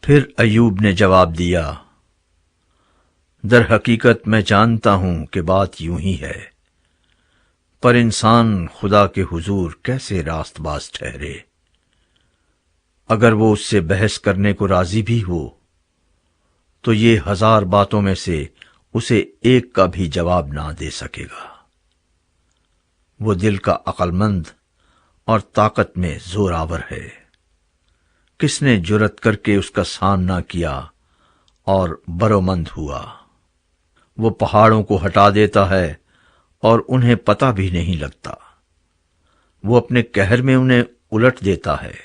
پھر ایوب نے جواب دیا، در حقیقت میں جانتا ہوں کہ بات یوں ہی ہے، پر انسان خدا کے حضور کیسے راست باز ٹھہرے؟ اگر وہ اس سے بحث کرنے کو راضی بھی ہو تو یہ 1000 باتوں میں سے اسے ایک کا بھی جواب نہ دے سکے گا۔ وہ دل کا عقل مند اور طاقت میں زوراور ہے، کس نے جرأت کر کے اس کا سامنا کیا اور برومند ہوا؟ وہ پہاڑوں کو ہٹا دیتا ہے اور انہیں پتہ بھی نہیں لگتا، وہ اپنے قہر میں انہیں الٹ دیتا ہے،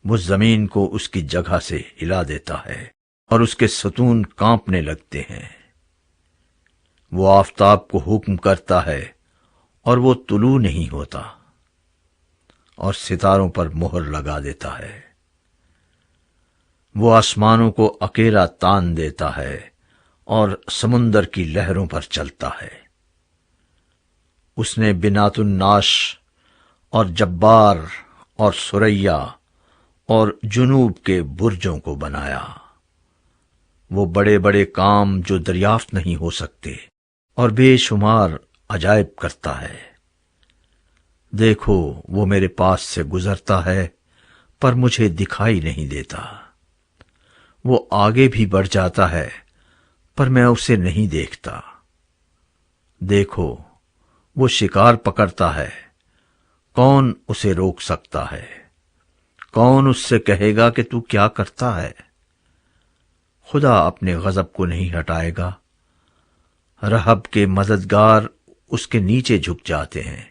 وہ زمین کو اس کی جگہ سے ہلا دیتا ہے اور اس کے ستون کانپنے لگتے ہیں۔ وہ آفتاب کو حکم کرتا ہے اور وہ طلوع نہیں ہوتا، اور ستاروں پر مہر لگا دیتا ہے۔ وہ آسمانوں کو اکیلا تان دیتا ہے اور سمندر کی لہروں پر چلتا ہے۔ اس نے بنات الناش اور جبار اور سریا اور جنوب کے برجوں کو بنایا۔ وہ بڑے بڑے کام جو دریافت نہیں ہو سکتے اور بے شمار عجائب کرتا ہے۔ دیکھو، وہ میرے پاس سے گزرتا ہے پر مجھے دکھائی نہیں دیتا، وہ آگے بھی بڑھ جاتا ہے پر میں اسے نہیں دیکھتا۔ دیکھو، وہ شکار پکڑتا ہے، کون اسے روک سکتا ہے؟ کون اس سے کہے گا کہ تو کیا کرتا ہے؟ خدا اپنے غضب کو نہیں ہٹائے گا، رہب کے مددگار اس کے نیچے جھک جاتے ہیں۔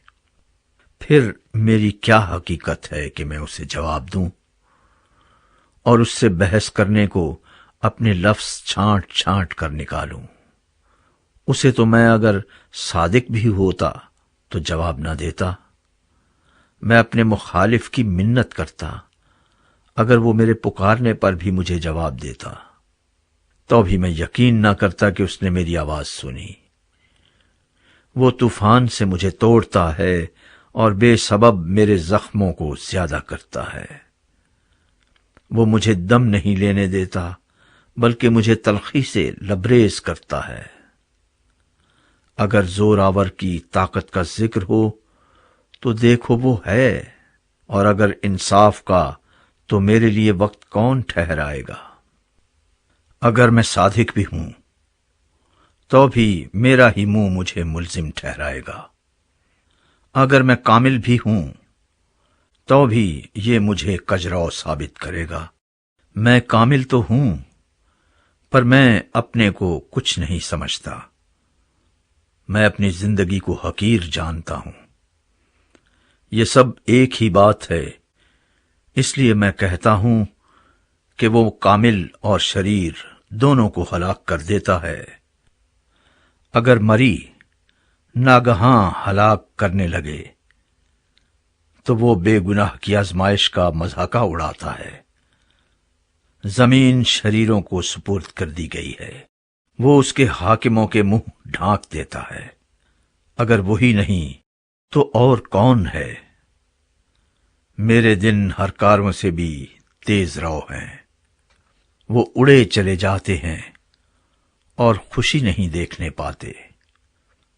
پھر میری کیا حقیقت ہے کہ میں اسے جواب دوں اور اس سے بحث کرنے کو اپنے لفظ چھانٹ چھانٹ کر نکالوں؟ اسے تو میں اگر صادق بھی ہوتا تو جواب نہ دیتا۔ میں اپنے مخالف کی منت کرتا، اگر وہ میرے پکارنے پر بھی مجھے جواب دیتا تو بھی میں یقین نہ کرتا کہ اس نے میری آواز سنی۔ وہ طوفان سے مجھے توڑتا ہے اور بے سبب میرے زخموں کو زیادہ کرتا ہے۔ وہ مجھے دم نہیں لینے دیتا بلکہ مجھے تلخی سے لبریز کرتا ہے۔ اگر زور آور کی طاقت کا ذکر ہو تو دیکھو وہ ہے، اور اگر انصاف کا تو میرے لیے وقت کون ٹھہرائے گا؟ اگر میں صادق بھی ہوں تو بھی میرا ہی منہ مجھے ملزم ٹھہرائے گا، اگر میں کامل بھی ہوں تو بھی یہ مجھے کجرو ثابت کرے گا۔ میں کامل تو ہوں پر میں اپنے کو کچھ نہیں سمجھتا، میں اپنی زندگی کو حقیر جانتا ہوں۔ یہ سب ایک ہی بات ہے، اس لیے میں کہتا ہوں کہ وہ کامل اور شریر دونوں کو ہلاک کر دیتا ہے۔ اگر مری ناگہاں ہلاک کرنے لگے تو وہ بے گناہ کی آزمائش کا مضحکہ اڑاتا ہے۔ زمین شریروں کو سپرد کر دی گئی ہے، وہ اس کے حاکموں کے منہ ڈھانک دیتا ہے۔ اگر وہی نہیں تو اور کون ہے؟ میرے دن ہر کاروں سے بھی تیز رو ہیں، وہ اڑے چلے جاتے ہیں اور خوشی نہیں دیکھنے پاتے۔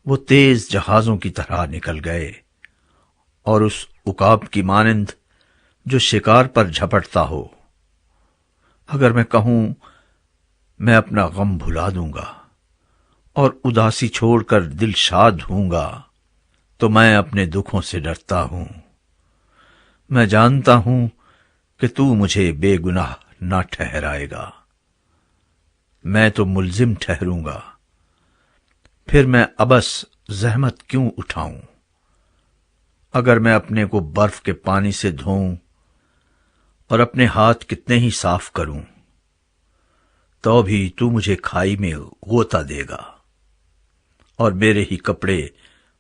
وہ تیز جہازوں کی طرح نکل گئے اور اس عقاب کی مانند جو شکار پر جھپٹتا ہو۔ اگر میں کہوں میں اپنا غم بھلا دوں گا اور اداسی چھوڑ کر دل شاد ہوں گا تو میں اپنے دکھوں سے ڈرتا ہوں۔ میں جانتا ہوں کہ تو مجھے بے گناہ نہ ٹھہرائے گا، میں تو ملزم ٹھہروں گا، پھر میں ابس زحمت کیوں اٹھاؤں؟ اگر میں اپنے کو برف کے پانی سے دھوؤں اور اپنے ہاتھ کتنے ہی صاف کروں تو بھی تو مجھے کھائی میں غوطہ دے گا اور میرے ہی کپڑے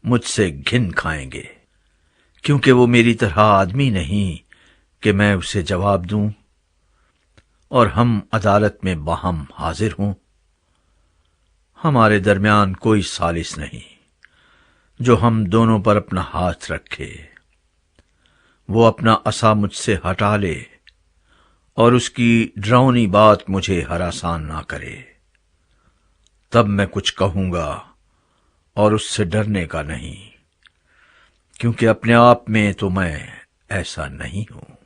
مجھ سے گھن کھائیں گے، کیونکہ وہ میری طرح آدمی نہیں کہ میں اسے جواب دوں اور ہم عدالت میں باہم حاضر ہوں۔ ہمارے درمیان کوئی ثالث نہیں جو ہم دونوں پر اپنا ہاتھ رکھے۔ وہ اپنا عصا مجھ سے ہٹا لے اور اس کی ڈراؤنی بات مجھے ہراسان نہ کرے۔ تب میں کچھ کہوں گا اور اس سے ڈرنے کا نہیں، کیونکہ اپنے آپ میں تو میں ایسا نہیں ہوں۔